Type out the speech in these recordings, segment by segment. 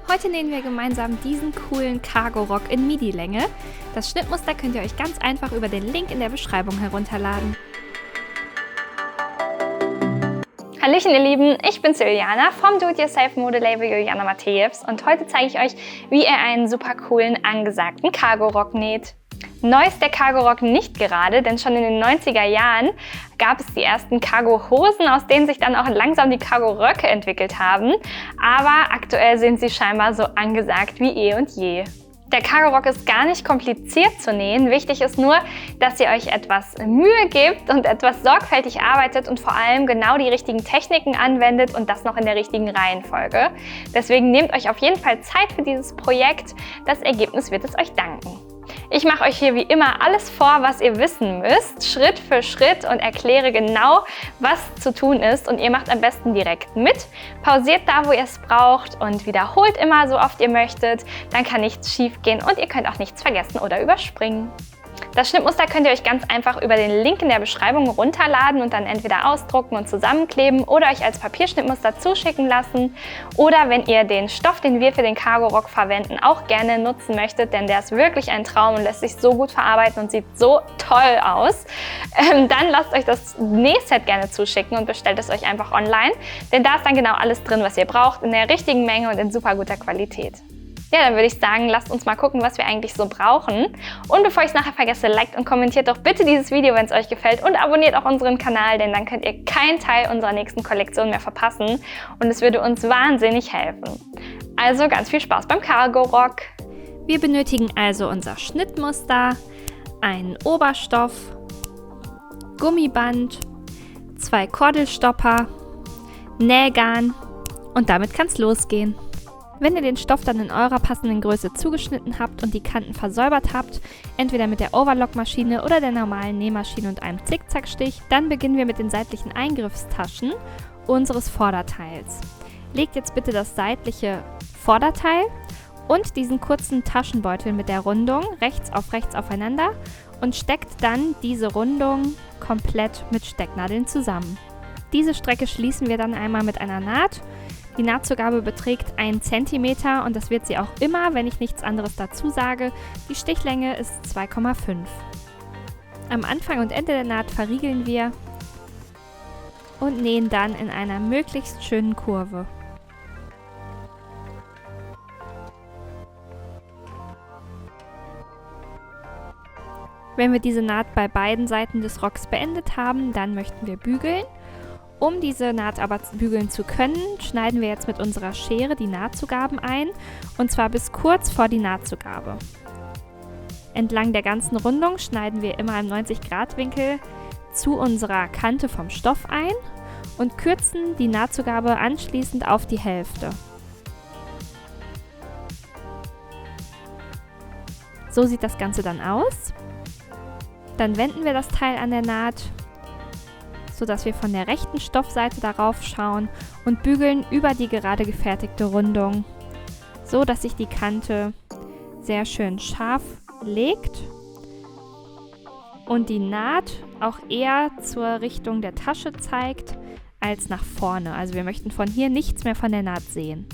Heute nähen wir gemeinsam diesen coolen Cargo-Rock in Midi-Länge. Das Schnittmuster könnt ihr euch ganz einfach über den Link in der Beschreibung herunterladen. Hallöchen ihr Lieben, ich bin's Juliana vom Do-It-Yourself-Modelabel Juliana Matejevs und heute zeige ich euch, wie ihr einen super coolen, angesagten Cargo-Rock näht. Neu ist der Cargo-Rock nicht gerade, denn schon in den 90er Jahren gab es die ersten Cargo-Hosen, aus denen sich dann auch langsam die Cargo-Röcke entwickelt haben. Aber aktuell sind sie scheinbar so angesagt wie eh und je. Der Cargo-Rock ist gar nicht kompliziert zu nähen. Wichtig ist nur, dass ihr euch etwas Mühe gebt und etwas sorgfältig arbeitet und vor allem genau die richtigen Techniken anwendet und das noch in der richtigen Reihenfolge. Deswegen nehmt euch auf jeden Fall Zeit für dieses Projekt. Das Ergebnis wird es euch danken. Ich mache euch hier wie immer alles vor, was ihr wissen müsst, Schritt für Schritt und erkläre genau, was zu tun ist und ihr macht am besten direkt mit. Pausiert da, wo ihr es braucht und wiederholt immer so oft ihr möchtet, dann kann nichts schief gehen und ihr könnt auch nichts vergessen oder überspringen. Das Schnittmuster könnt ihr euch ganz einfach über den Link in der Beschreibung runterladen und dann entweder ausdrucken und zusammenkleben oder euch als Papierschnittmuster zuschicken lassen. Oder wenn ihr den Stoff, den wir für den Cargo-Rock verwenden, auch gerne nutzen möchtet, denn der ist wirklich ein Traum und lässt sich so gut verarbeiten und sieht so toll aus, dann lasst euch das Nähset gerne zuschicken und bestellt es euch einfach online, denn da ist dann genau alles drin, was ihr braucht, in der richtigen Menge und in super guter Qualität. Ja, dann würde ich sagen, lasst uns mal gucken, was wir eigentlich so brauchen. Und bevor ich es nachher vergesse, liked und kommentiert doch bitte dieses Video, wenn es euch gefällt und abonniert auch unseren Kanal, denn dann könnt ihr keinen Teil unserer nächsten Kollektion mehr verpassen und es würde uns wahnsinnig helfen. Also ganz viel Spaß beim Cargo-Rock! Wir benötigen also unser Schnittmuster, einen Oberstoff, Gummiband, 2 Kordelstopper, Nähgarn und damit kann es losgehen. Wenn ihr den Stoff dann in eurer passenden Größe zugeschnitten habt und die Kanten versäubert habt, entweder mit der Overlock-Maschine oder der normalen Nähmaschine und einem Zickzackstich, dann beginnen wir mit den seitlichen Eingriffstaschen unseres Vorderteils. Legt jetzt bitte das seitliche Vorderteil und diesen kurzen Taschenbeutel mit der Rundung rechts aufeinander und steckt dann diese Rundung komplett mit Stecknadeln zusammen. Diese Strecke schließen wir dann einmal mit einer Naht. Die Nahtzugabe beträgt 1 cm und das wird sie auch immer, wenn ich nichts anderes dazu sage. Die Stichlänge ist 2,5. Am Anfang und Ende der Naht verriegeln wir und nähen dann in einer möglichst schönen Kurve. Wenn wir diese Naht bei beiden Seiten des Rocks beendet haben, dann möchten wir bügeln. Um diese Naht aber bügeln zu können, schneiden wir jetzt mit unserer Schere die Nahtzugaben ein, und zwar bis kurz vor die Nahtzugabe. Entlang der ganzen Rundung schneiden wir immer im 90-Grad-Winkel zu unserer Kante vom Stoff ein und kürzen die Nahtzugabe anschließend auf die Hälfte. So sieht das Ganze dann aus. Dann wenden wir das Teil an der Naht, sodass wir von der rechten Stoffseite darauf schauen und bügeln über die gerade gefertigte Rundung, so dass sich die Kante sehr schön scharf legt und die Naht auch eher zur Richtung der Tasche zeigt als nach vorne. Also wir möchten von hier nichts mehr von der Naht sehen.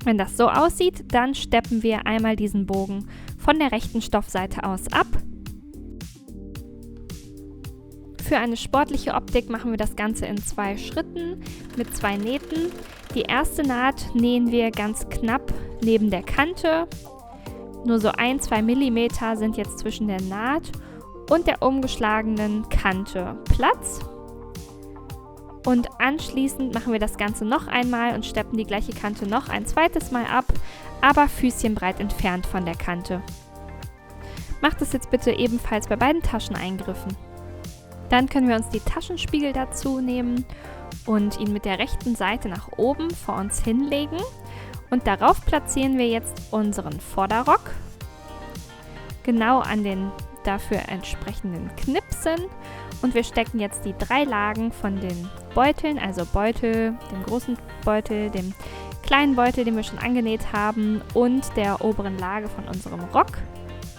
Wenn das so aussieht, dann steppen wir einmal diesen Bogen von der rechten Stoffseite aus ab. Für eine sportliche Optik machen wir das Ganze in 2 Schritten mit 2 Nähten. Die erste Naht nähen wir ganz knapp neben der Kante. Nur so 1-2 mm sind jetzt zwischen der Naht und der umgeschlagenen Kante Platz. Und anschließend machen wir das Ganze noch einmal und steppen die gleiche Kante noch ein zweites Mal ab, aber füßchenbreit entfernt von der Kante. Macht es jetzt bitte ebenfalls bei beiden Tascheneingriffen. Dann können wir uns die Taschenspiegel dazu nehmen und ihn mit der rechten Seite nach oben vor uns hinlegen. Und darauf platzieren wir jetzt unseren Vorderrock, genau an den dafür entsprechenden Knipsen. Und wir stecken jetzt die 3 Lagen von den Beuteln, also Beutel, dem großen Beutel, dem kleinen Beutel, den wir schon angenäht haben, und der oberen Lage von unserem Rock.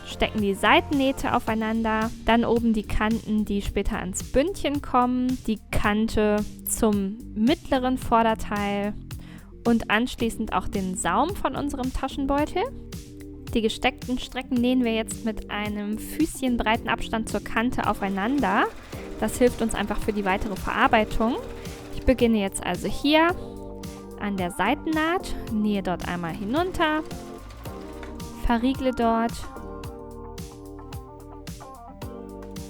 Stecken die Seitennähte aufeinander, dann oben die Kanten, die später ans Bündchen kommen, die Kante zum mittleren Vorderteil und anschließend auch den Saum von unserem Taschenbeutel. Die gesteckten Strecken nähen wir jetzt mit einem füßchenbreiten Abstand zur Kante aufeinander. Das hilft uns einfach für die weitere Verarbeitung. Ich beginne jetzt also hier an der Seitennaht, nähe dort einmal hinunter, verriegle dort.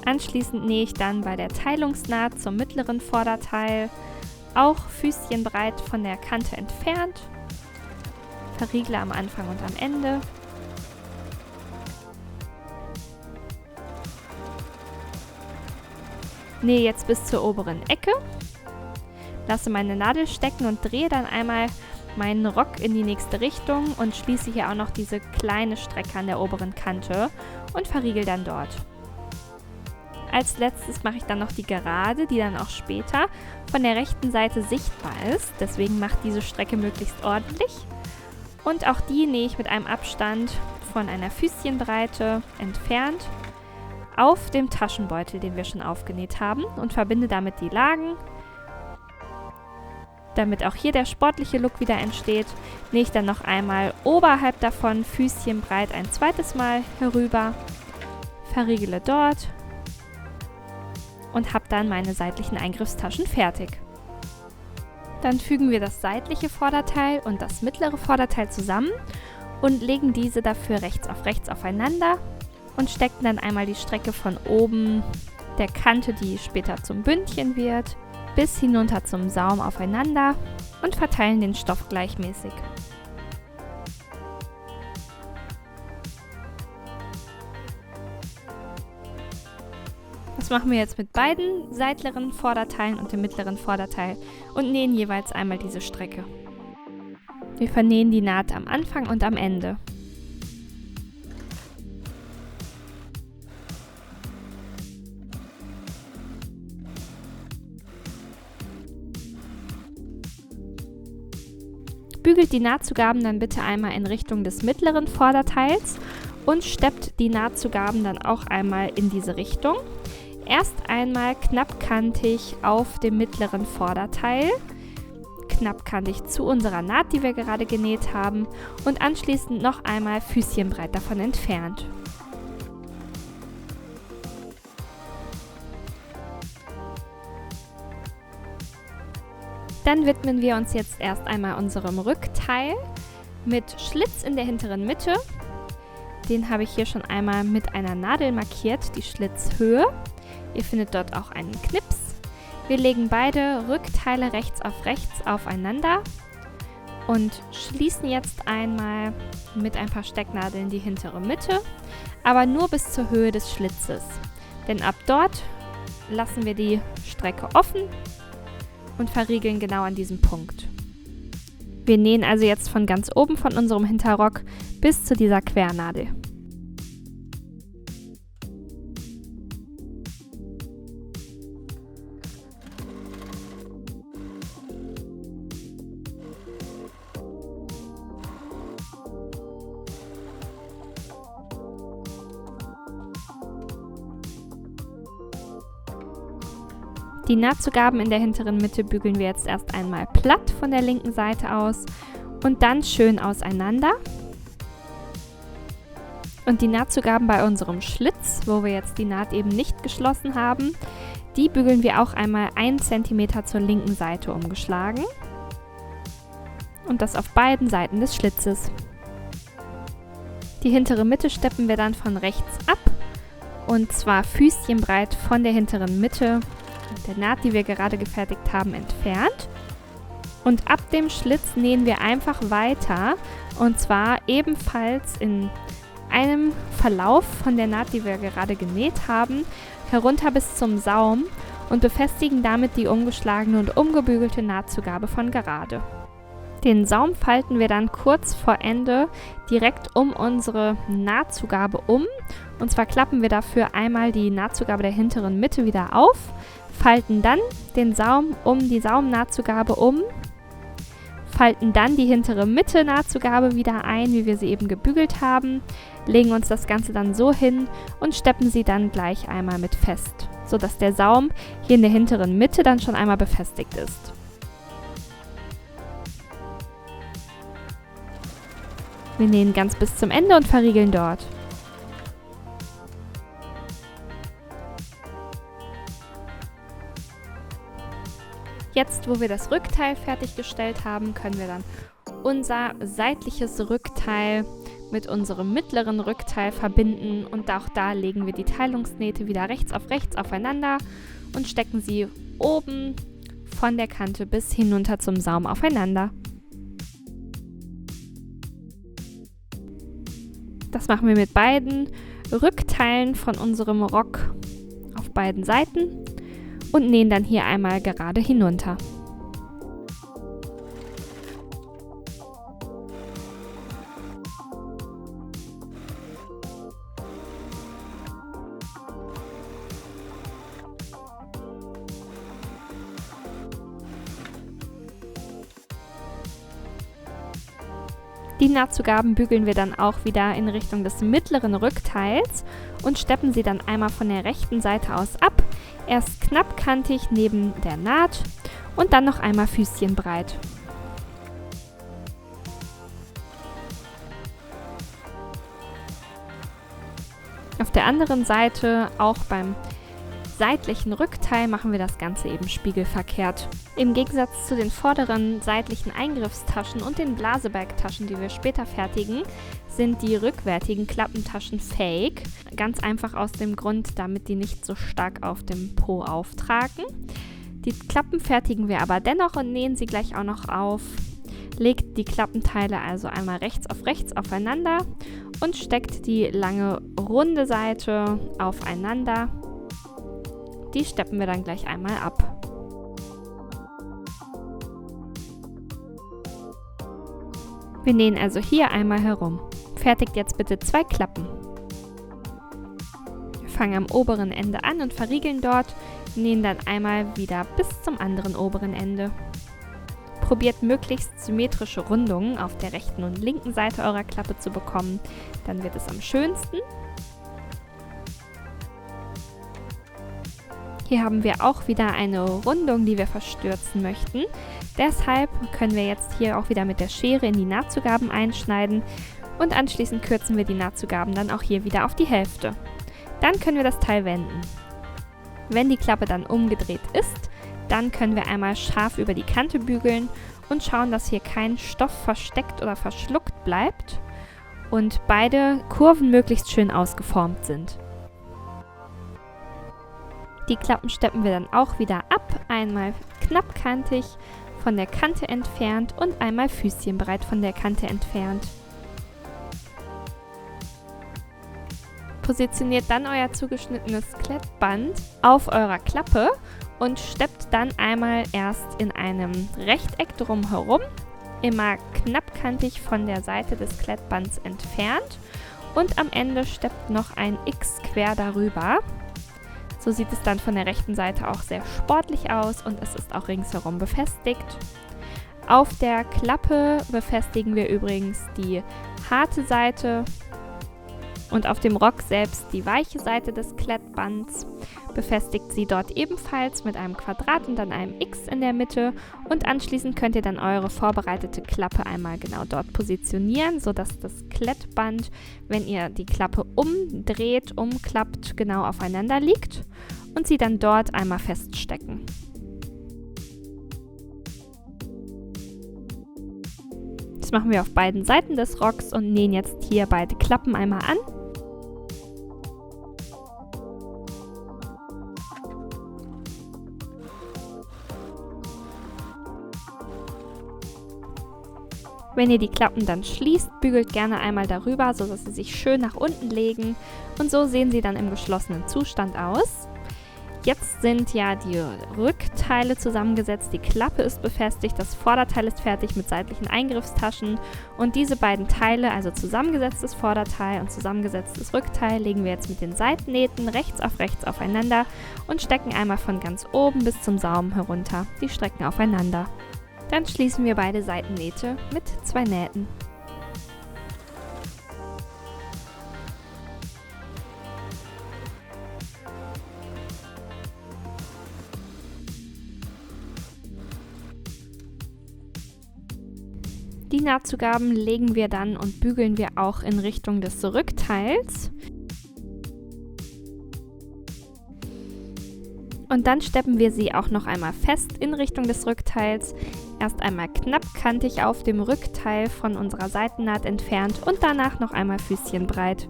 Anschließend nähe ich dann bei der Teilungsnaht zum mittleren Vorderteil, auch füßchenbreit von der Kante entfernt, verriegle am Anfang und am Ende. Nähe jetzt bis zur oberen Ecke, lasse meine Nadel stecken und drehe dann einmal meinen Rock in die nächste Richtung und schließe hier auch noch diese kleine Strecke an der oberen Kante und verriegel dann dort. Als letztes mache ich dann noch die Gerade, die dann auch später von der rechten Seite sichtbar ist. Deswegen macht diese Strecke möglichst ordentlich. Und auch die nähe ich mit einem Abstand von einer Füßchenbreite entfernt auf dem Taschenbeutel, den wir schon aufgenäht haben, und verbinde damit die Lagen. Damit auch hier der sportliche Look wieder entsteht, nähe ich dann noch einmal oberhalb davon füßchenbreit ein zweites Mal herüber, verriegele dort und habe dann meine seitlichen Eingriffstaschen fertig. Dann fügen wir das seitliche Vorderteil und das mittlere Vorderteil zusammen und legen diese dafür rechts aufeinander und stecken dann einmal die Strecke von oben der Kante, die später zum Bündchen wird, bis hinunter zum Saum aufeinander und verteilen den Stoff gleichmäßig. Das machen wir jetzt mit beiden seitlichen Vorderteilen und dem mittleren Vorderteil und nähen jeweils einmal diese Strecke. Wir vernähen die Naht am Anfang und am Ende. Bügelt die Nahtzugaben dann bitte einmal in Richtung des mittleren Vorderteils und steppt die Nahtzugaben dann auch einmal in diese Richtung. Erst einmal knappkantig auf dem mittleren Vorderteil, knappkantig zu unserer Naht, die wir gerade genäht haben, und anschließend noch einmal füßchenbreit davon entfernt. Dann widmen wir uns jetzt erst einmal unserem Rückteil mit Schlitz in der hinteren Mitte. Den habe ich hier schon einmal mit einer Nadel markiert, die Schlitzhöhe. Ihr findet dort auch einen Knips. Wir legen beide Rückteile rechts aufeinander und schließen jetzt einmal mit ein paar Stecknadeln die hintere Mitte, aber nur bis zur Höhe des Schlitzes. Denn ab dort lassen wir die Strecke offen und verriegeln genau an diesem Punkt. Wir nähen also jetzt von ganz oben von unserem Hinterrock bis zu dieser Quernadel. Die Nahtzugaben in der hinteren Mitte bügeln wir jetzt erst einmal platt von der linken Seite aus und dann schön auseinander. Und die Nahtzugaben bei unserem Schlitz, wo wir jetzt die Naht eben nicht geschlossen haben, die bügeln wir auch einmal 1 cm zur linken Seite umgeschlagen. Und das auf beiden Seiten des Schlitzes. Die hintere Mitte steppen wir dann von rechts ab, und zwar füßchenbreit von der hinteren Mitte der Naht, die wir gerade gefertigt haben, entfernt. Und ab dem Schlitz nähen wir einfach weiter, und zwar ebenfalls in einem Verlauf von der Naht, die wir gerade genäht haben, herunter bis zum Saum und befestigen damit die umgeschlagene und umgebügelte Nahtzugabe von gerade. Den Saum falten wir dann kurz vor Ende direkt um unsere Nahtzugabe um, und zwar klappen wir dafür einmal die Nahtzugabe der hinteren Mitte wieder auf, falten dann den Saum um die Saumnahtzugabe um, falten dann die hintere Mitte Nahtzugabe wieder ein, wie wir sie eben gebügelt haben, legen uns das Ganze dann so hin und steppen sie dann gleich einmal mit fest, sodass der Saum hier in der hinteren Mitte dann schon einmal befestigt ist. Wir nähen ganz bis zum Ende und verriegeln dort. Jetzt, wo wir das Rückteil fertiggestellt haben, können wir dann unser seitliches Rückteil mit unserem mittleren Rückteil verbinden und auch da legen wir die Teilungsnähte wieder rechts aufeinander und stecken sie oben von der Kante bis hinunter zum Saum aufeinander. Das machen wir mit beiden Rückteilen von unserem Rock auf beiden Seiten und nähen dann hier einmal gerade hinunter. Die Nahtzugaben bügeln wir dann auch wieder in Richtung des mittleren Rückteils und steppen sie dann einmal von der rechten Seite aus ab. Erst knappkantig neben der Naht und dann noch einmal füßchenbreit. Auf der anderen Seite, auch beim seitlichen Rückteil, machen wir das Ganze eben spiegelverkehrt. Im Gegensatz zu den vorderen seitlichen Eingriffstaschen und den Blasebalgtaschen, die wir später fertigen, sind die rückwärtigen Klappentaschen fake. Ganz einfach aus dem Grund, damit die nicht so stark auf dem Po auftragen. Die Klappen fertigen wir aber dennoch und nähen sie gleich auch noch auf. Legt die Klappenteile also einmal rechts aufeinander und steckt die lange runde Seite aufeinander. Die steppen wir dann gleich einmal ab. Wir nähen also hier einmal herum. Fertigt jetzt bitte 2 Klappen. Wir fangen am oberen Ende an und verriegeln dort, nähen dann einmal wieder bis zum anderen oberen Ende. Probiert möglichst symmetrische Rundungen auf der rechten und linken Seite eurer Klappe zu bekommen, dann wird es am schönsten. Hier haben wir auch wieder eine Rundung, die wir verstürzen möchten. Deshalb können wir jetzt hier auch wieder mit der Schere in die Nahtzugaben einschneiden und anschließend kürzen wir die Nahtzugaben dann auch hier wieder auf die Hälfte. Dann können wir das Teil wenden. Wenn die Klappe dann umgedreht ist, dann können wir einmal scharf über die Kante bügeln und schauen, dass hier kein Stoff versteckt oder verschluckt bleibt und beide Kurven möglichst schön ausgeformt sind. Die Klappen steppen wir dann auch wieder ab, einmal knappkantig von der Kante entfernt und einmal füßchenbreit von der Kante entfernt. Positioniert dann euer zugeschnittenes Klettband auf eurer Klappe und steppt dann einmal erst in einem Rechteck drumherum, immer knappkantig von der Seite des Klettbands entfernt und am Ende steppt noch ein X quer darüber. So sieht es dann von der rechten Seite auch sehr sportlich aus und es ist auch ringsherum befestigt. Auf der Klappe befestigen wir übrigens die harte Seite und auf dem Rock selbst die weiche Seite des Klettbands. Befestigt sie dort ebenfalls mit einem Quadrat und dann einem X in der Mitte und anschließend könnt ihr dann eure vorbereitete Klappe einmal genau dort positionieren, sodass das Klettband, wenn ihr die Klappe umklappt, genau aufeinander liegt und sie dann dort einmal feststecken. Das machen wir auf beiden Seiten des Rocks und nähen jetzt hier beide Klappen einmal an. Wenn ihr die Klappen dann schließt, bügelt gerne einmal darüber, sodass sie sich schön nach unten legen und so sehen sie dann im geschlossenen Zustand aus. Jetzt sind ja die Rückteile zusammengesetzt, die Klappe ist befestigt, das Vorderteil ist fertig mit seitlichen Eingriffstaschen und diese beiden Teile, also zusammengesetztes Vorderteil und zusammengesetztes Rückteil, legen wir jetzt mit den Seitennähten rechts aufeinander und stecken einmal von ganz oben bis zum Saum herunter. Die strecken aufeinander. Dann schließen wir beide Seitennähte mit 2 Nähten. Die Nahtzugaben legen wir dann und bügeln wir auch in Richtung des Rückteils. Und dann steppen wir sie auch noch einmal fest in Richtung des Rückteils. Erst einmal knappkantig auf dem Rückteil von unserer Seitennaht entfernt und danach noch einmal füßchenbreit.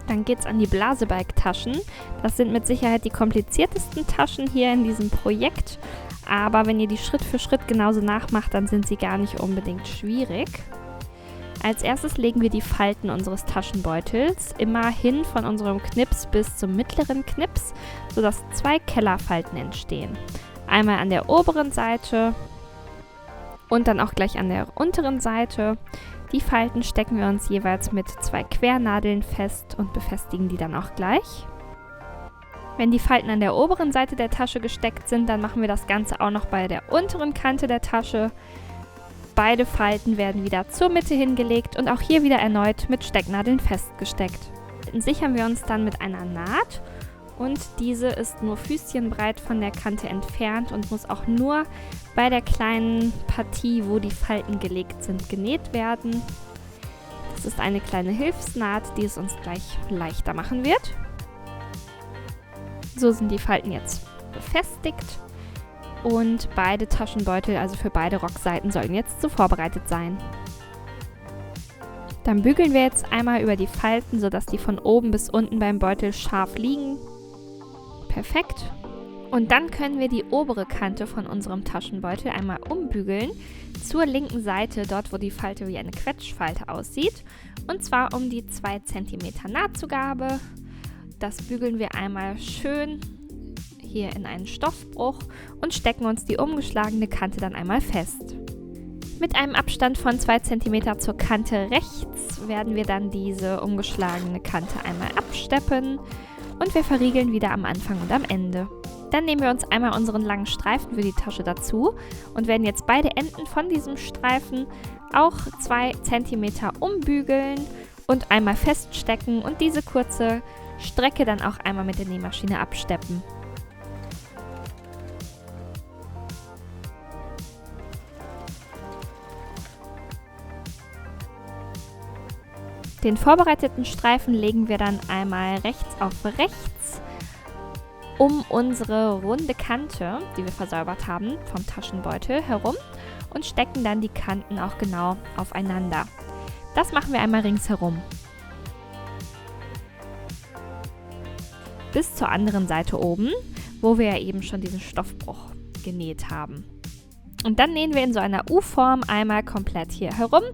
Dann geht es an die Blasebalg-Taschen. Das sind mit Sicherheit die kompliziertesten Taschen hier in diesem Projekt. Aber wenn ihr die Schritt für Schritt genauso nachmacht, dann sind sie gar nicht unbedingt schwierig. Als erstes legen wir die Falten unseres Taschenbeutels immer hin von unserem Knips bis zum mittleren Knips, sodass 2 Kellerfalten entstehen. Einmal an der oberen Seite und dann auch gleich an der unteren Seite. Die Falten stecken wir uns jeweils mit 2 Quernadeln fest und befestigen die dann auch gleich. Wenn die Falten an der oberen Seite der Tasche gesteckt sind, dann machen wir das Ganze auch noch bei der unteren Kante der Tasche. Beide Falten werden wieder zur Mitte hingelegt und auch hier wieder erneut mit Stecknadeln festgesteckt. Dann sichern wir uns dann mit einer Naht und diese ist nur füßchenbreit von der Kante entfernt und muss auch nur bei der kleinen Partie, wo die Falten gelegt sind, genäht werden. Das ist eine kleine Hilfsnaht, die es uns gleich leichter machen wird. So sind die Falten jetzt befestigt und beide Taschenbeutel, also für beide Rockseiten, sollen jetzt so vorbereitet sein. Dann bügeln wir jetzt einmal über die Falten, sodass die von oben bis unten beim Beutel scharf liegen. Perfekt. Und dann können wir die obere Kante von unserem Taschenbeutel einmal umbügeln zur linken Seite, dort wo die Falte wie eine Quetschfalte aussieht. Und zwar um die 2 cm Nahtzugabe. Das bügeln wir einmal schön hier in einen Stoffbruch und stecken uns die umgeschlagene Kante dann einmal fest. Mit einem Abstand von 2 cm zur Kante rechts werden wir dann diese umgeschlagene Kante einmal absteppen und wir verriegeln wieder am Anfang und am Ende. Dann nehmen wir uns einmal unseren langen Streifen für die Tasche dazu und werden jetzt beide Enden von diesem Streifen auch 2 cm umbügeln und einmal feststecken und diese kurze Strecke dann auch einmal mit der Nähmaschine absteppen. Den vorbereiteten Streifen legen wir dann einmal rechts auf rechts um unsere runde Kante, die wir versäubert haben, vom Taschenbeutel herum und stecken dann die Kanten auch genau aufeinander. Das machen wir einmal ringsherum. Bis zur anderen Seite oben, wo wir ja eben schon diesen Stoffbruch genäht haben. Und dann nähen wir in so einer U-Form einmal komplett hier herum.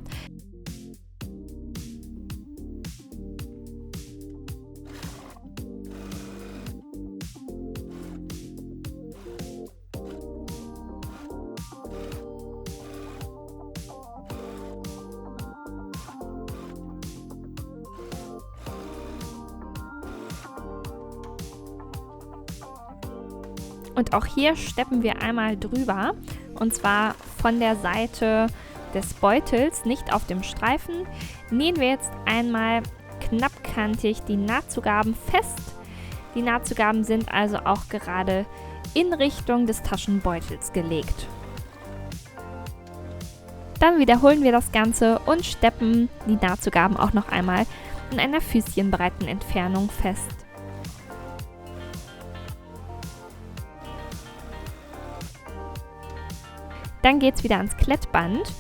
Und auch hier steppen wir einmal drüber, und zwar von der Seite des Beutels, nicht auf dem Streifen, nähen wir jetzt einmal knappkantig die Nahtzugaben fest. Die Nahtzugaben sind also auch gerade in Richtung des Taschenbeutels gelegt. Dann wiederholen wir das Ganze und steppen die Nahtzugaben auch noch einmal in einer füßchenbreiten Entfernung fest. Dann geht es wieder ans Klettband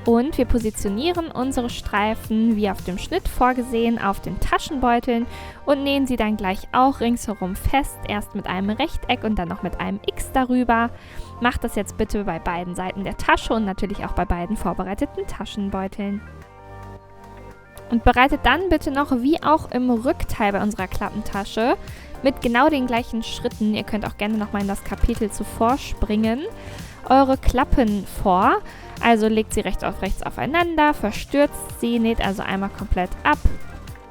und wir positionieren unsere Streifen wie auf dem Schnitt vorgesehen auf den Taschenbeuteln und nähen sie dann gleich auch ringsherum fest, erst mit einem Rechteck und dann noch mit einem X darüber. Macht das jetzt bitte bei beiden Seiten der Tasche und natürlich auch bei beiden vorbereiteten Taschenbeuteln. Und bereitet dann bitte noch, wie auch im Rückteil bei unserer Klappentasche, mit genau den gleichen Schritten, ihr könnt auch gerne nochmal in das Kapitel zuvor springen, eure Klappen vor. Also legt sie rechts auf rechts aufeinander, verstürzt sie, näht also einmal komplett ab,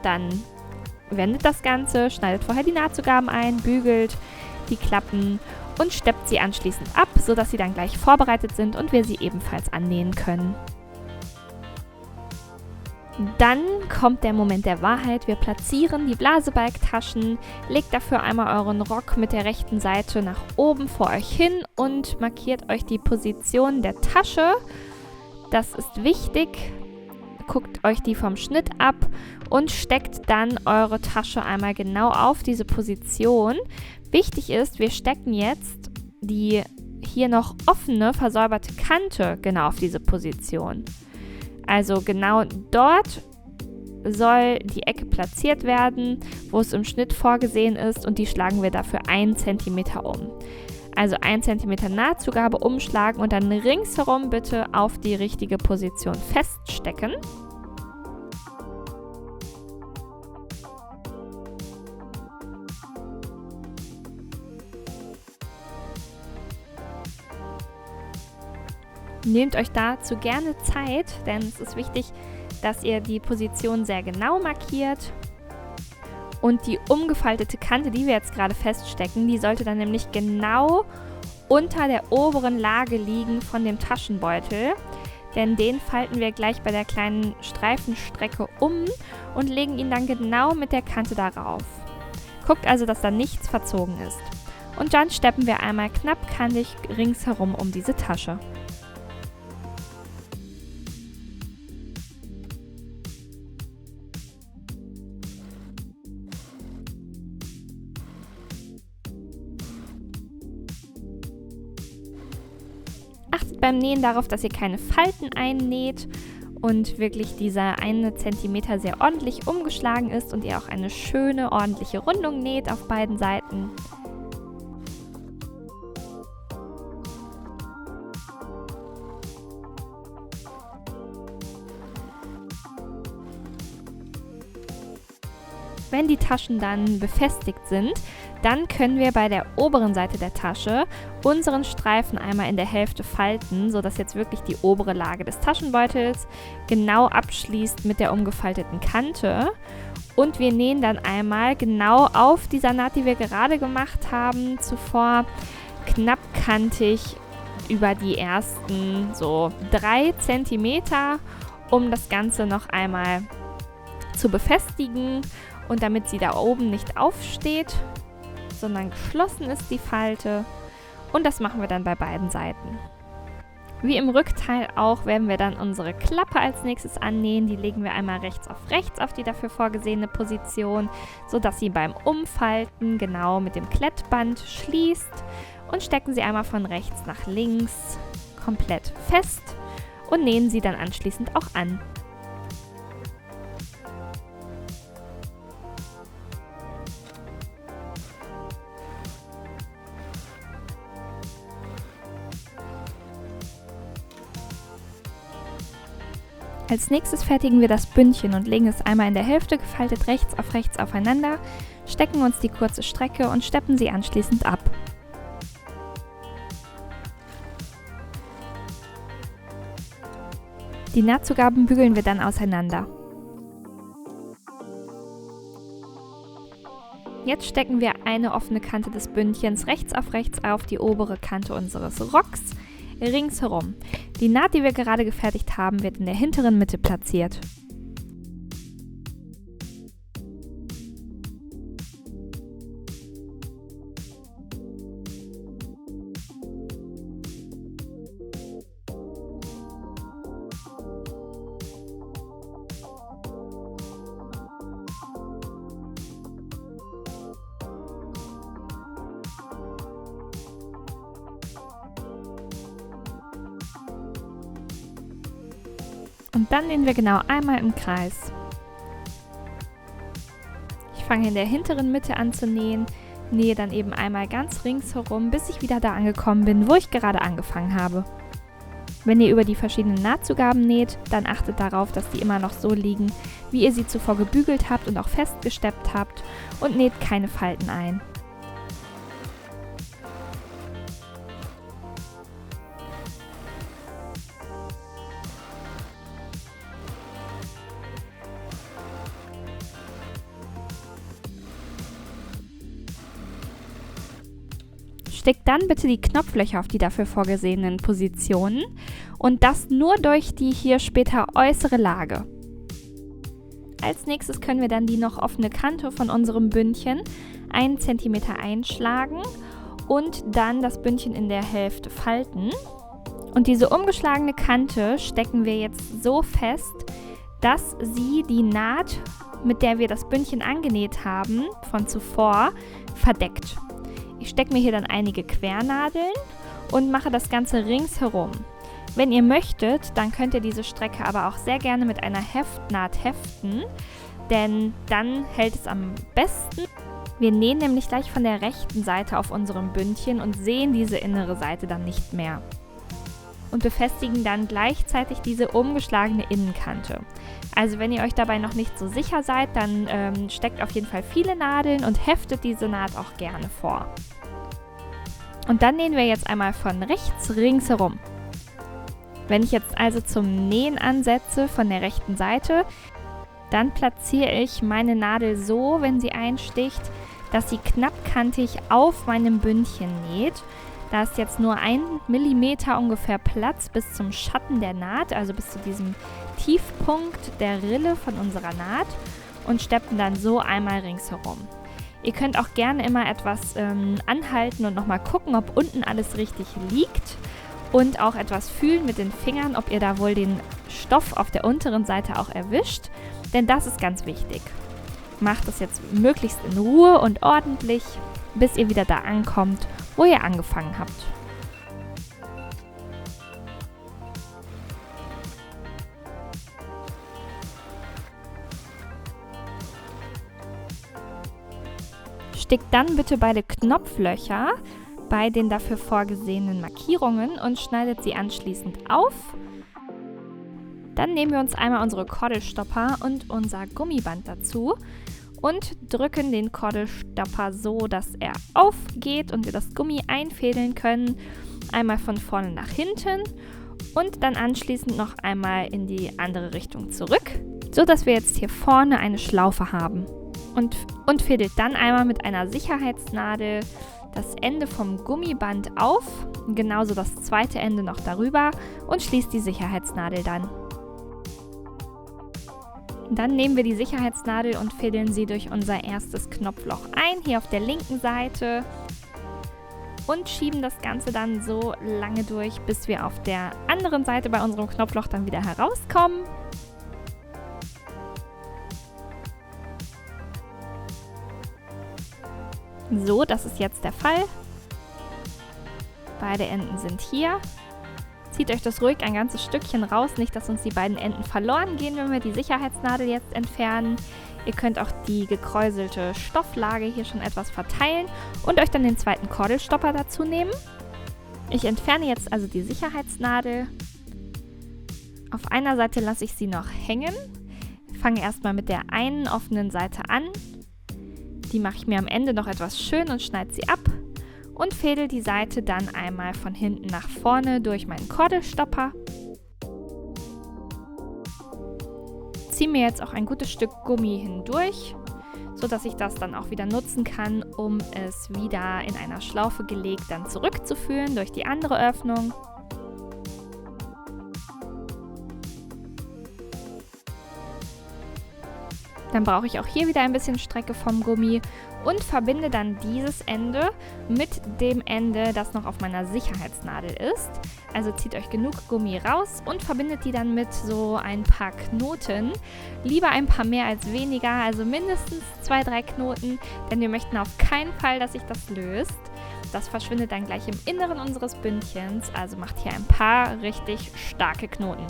dann wendet das Ganze, schneidet vorher die Nahtzugaben ein, bügelt die Klappen und steppt sie anschließend ab, sodass sie dann gleich vorbereitet sind und wir sie ebenfalls annähen können. Dann kommt der Moment der Wahrheit. Wir platzieren die Blasebalgtaschen, legt dafür einmal euren Rock mit der rechten Seite nach oben vor euch hin und markiert euch die Position der Tasche. Das ist wichtig. Guckt euch die vom Schnitt ab und steckt dann eure Tasche einmal genau auf diese Position. Wichtig ist, wir stecken jetzt die hier noch offene, versäuberte Kante genau auf diese Position. Also genau dort soll die Ecke platziert werden, wo es im Schnitt vorgesehen ist, und die schlagen wir dafür 1 cm um. Also 1 cm Nahtzugabe umschlagen und dann ringsherum bitte auf die richtige Position feststecken. Nehmt euch dazu gerne Zeit, denn es ist wichtig, dass ihr die Position sehr genau markiert. Und die umgefaltete Kante, die wir jetzt gerade feststecken, die sollte dann nämlich genau unter der oberen Lage liegen von dem Taschenbeutel. Denn den falten wir gleich bei der kleinen Streifenstrecke um und legen ihn dann genau mit der Kante darauf. Guckt also, dass da nichts verzogen ist. Und dann steppen wir einmal knappkantig ringsherum um diese Tasche. Achtet beim Nähen darauf, dass ihr keine Falten einnäht und wirklich dieser 1 cm sehr ordentlich umgeschlagen ist und ihr auch eine schöne, ordentliche Rundung näht auf beiden Seiten. Wenn die Taschen dann befestigt sind, dann können wir bei der oberen Seite der Tasche unseren Streifen einmal in der Hälfte falten, sodass jetzt wirklich die obere Lage des Taschenbeutels genau abschließt mit der umgefalteten Kante. Und wir nähen dann einmal genau auf dieser Naht, die wir gerade gemacht haben, zuvor knappkantig über die ersten so 3 cm, um das Ganze noch einmal zu befestigen. Und damit sie da oben nicht aufsteht, sondern geschlossen ist die Falte. Und das machen wir dann bei beiden Seiten. Wie im Rückteil auch werden wir dann unsere Klappe als nächstes annähen. Die legen wir einmal rechts auf die dafür vorgesehene Position, sodass sie beim Umfalten genau mit dem Klettband schließt. Und stecken sie einmal von rechts nach links komplett fest und nähen sie dann anschließend auch an. Als nächstes fertigen wir das Bündchen und legen es einmal in der Hälfte gefaltet rechts aufeinander, stecken uns die kurze Strecke und steppen sie anschließend ab. Die Nahtzugaben bügeln wir dann auseinander. Jetzt stecken wir eine offene Kante des Bündchens rechts auf die obere Kante unseres Rocks ringsherum. Die Naht, die wir gerade gefertigt haben, wird in der hinteren Mitte platziert. Und dann nähen wir genau einmal im Kreis. Ich fange in der hinteren Mitte an zu nähen, nähe dann eben einmal ganz ringsherum, bis ich wieder da angekommen bin, wo ich gerade angefangen habe. Wenn ihr über die verschiedenen Nahtzugaben näht, dann achtet darauf, dass die immer noch so liegen, wie ihr sie zuvor gebügelt habt und auch festgesteppt habt, und näht keine Falten ein. Steckt dann bitte die Knopflöcher auf die dafür vorgesehenen Positionen und das nur durch die hier später äußere Lage. Als nächstes können wir dann die noch offene Kante von unserem Bündchen 1 cm einschlagen und dann das Bündchen in der Hälfte falten. Und diese umgeschlagene Kante stecken wir jetzt so fest, dass sie die Naht, mit der wir das Bündchen angenäht haben, von zuvor verdeckt. Ich stecke mir hier dann einige Quernadeln und mache das Ganze ringsherum. Wenn ihr möchtet, dann könnt ihr diese Strecke aber auch sehr gerne mit einer Heftnaht heften, denn dann hält es am besten. Wir nähen nämlich gleich von der rechten Seite auf unserem Bündchen und sehen diese innere Seite dann nicht mehr. Und befestigen dann gleichzeitig diese umgeschlagene Innenkante. Also wenn ihr euch dabei noch nicht so sicher seid, dann steckt auf jeden Fall viele Nadeln und heftet diese Naht auch gerne vor. Und dann nähen wir jetzt einmal von rechts ringsherum. Wenn ich jetzt also zum Nähen ansetze von der rechten Seite, dann platziere ich meine Nadel so, wenn sie einsticht, dass sie knappkantig auf meinem Bündchen näht. Da ist jetzt nur 1 mm ungefähr Platz bis zum Schatten der Naht, also bis zu diesem Tiefpunkt der Rille von unserer Naht und steppen dann so einmal ringsherum. Ihr könnt auch gerne immer etwas anhalten und nochmal gucken, ob unten alles richtig liegt und auch etwas fühlen mit den Fingern, ob ihr da wohl den Stoff auf der unteren Seite auch erwischt, denn das ist ganz wichtig. Macht das jetzt möglichst in Ruhe und ordentlich, bis ihr wieder da ankommt, wo ihr angefangen habt. Stickt dann bitte beide Knopflöcher bei den dafür vorgesehenen Markierungen und schneidet sie anschließend auf. Dann nehmen wir uns einmal unsere Kordelstopper und unser Gummiband dazu und drücken den Kordelstopper so, dass er aufgeht und wir das Gummi einfädeln können, einmal von vorne nach hinten und dann anschließend noch einmal in die andere Richtung zurück, so dass wir jetzt hier vorne eine Schlaufe haben. Und fädelt dann einmal mit einer Sicherheitsnadel das Ende vom Gummiband auf, genauso das zweite Ende noch darüber und schließt die Sicherheitsnadel dann. Dann nehmen wir die Sicherheitsnadel und fädeln sie durch unser erstes Knopfloch ein, hier auf der linken Seite und schieben das Ganze dann so lange durch, bis wir auf der anderen Seite bei unserem Knopfloch dann wieder herauskommen. So, das ist jetzt der Fall. Beide Enden sind hier. Zieht euch das ruhig ein ganzes Stückchen raus, nicht, dass uns die beiden Enden verloren gehen, wenn wir die Sicherheitsnadel jetzt entfernen. Ihr könnt auch die gekräuselte Stofflage hier schon etwas verteilen und euch dann den zweiten Kordelstopper dazu nehmen. Ich entferne jetzt also die Sicherheitsnadel. Auf einer Seite lasse ich sie noch hängen. Fange erstmal mit der einen offenen Seite an. Die mache ich mir am Ende noch etwas schön und schneide sie ab und fädel die Seite dann einmal von hinten nach vorne durch meinen Kordelstopper. Ziehe mir jetzt auch ein gutes Stück Gummi hindurch, sodass ich das dann auch wieder nutzen kann, um es wieder in einer Schlaufe gelegt dann zurückzuführen durch die andere Öffnung. Dann brauche ich auch hier wieder ein bisschen Strecke vom Gummi und verbinde dann dieses Ende mit dem Ende, das noch auf meiner Sicherheitsnadel ist. Also zieht euch genug Gummi raus und verbindet die dann mit so ein paar Knoten. Lieber ein paar mehr als weniger, also mindestens 2-3 Knoten, denn wir möchten auf keinen Fall, dass sich das löst. Das verschwindet dann gleich im Inneren unseres Bündchens, also macht hier ein paar richtig starke Knoten.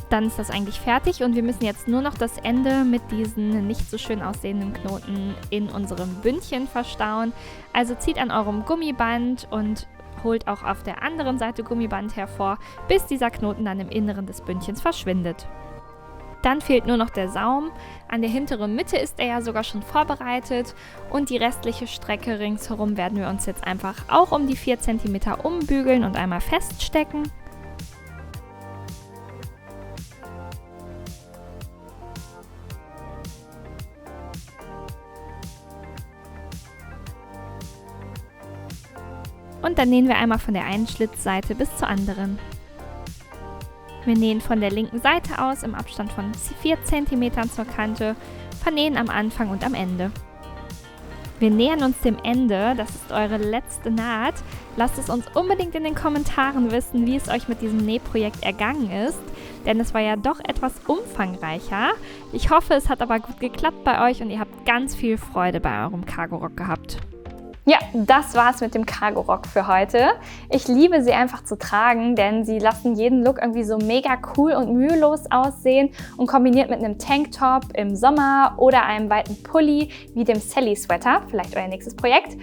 Dann ist das eigentlich fertig und wir müssen jetzt nur noch das Ende mit diesen nicht so schön aussehenden Knoten in unserem Bündchen verstauen. Also zieht an eurem Gummiband und holt auch auf der anderen Seite Gummiband hervor, bis dieser Knoten dann im Inneren des Bündchens verschwindet. Dann fehlt nur noch der Saum. An der hinteren Mitte ist er ja sogar schon vorbereitet und die restliche Strecke ringsherum werden wir uns jetzt einfach auch um die 4 cm umbügeln und einmal feststecken. Und dann nähen wir einmal von der einen Schlitzseite bis zur anderen. Wir nähen von der linken Seite aus im Abstand von 4 cm zur Kante, vernähen am Anfang und am Ende. Wir nähern uns dem Ende, das ist eure letzte Naht. Lasst es uns unbedingt in den Kommentaren wissen, wie es euch mit diesem Nähprojekt ergangen ist, denn es war ja doch etwas umfangreicher. Ich hoffe, es hat aber gut geklappt bei euch und ihr habt ganz viel Freude bei eurem Cargo-Rock gehabt. Ja, das war's mit dem Cargo-Rock für heute. Ich liebe sie einfach zu tragen, denn sie lassen jeden Look irgendwie so mega cool und mühelos aussehen und kombiniert mit einem Tanktop im Sommer oder einem weiten Pulli wie dem Sally Sweater, vielleicht euer nächstes Projekt,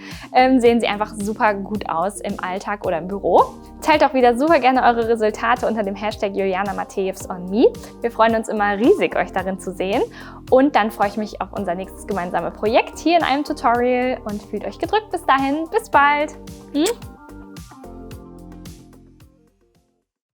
sehen sie einfach super gut aus im Alltag oder im Büro. Teilt auch wieder super gerne eure Resultate unter dem Hashtag JulianaMatheevsOnMe. Wir freuen uns immer riesig, euch darin zu sehen. Und dann freue ich mich auf unser nächstes gemeinsames Projekt hier in einem Tutorial und fühlt euch gedrückt. Bis dahin, bis bald!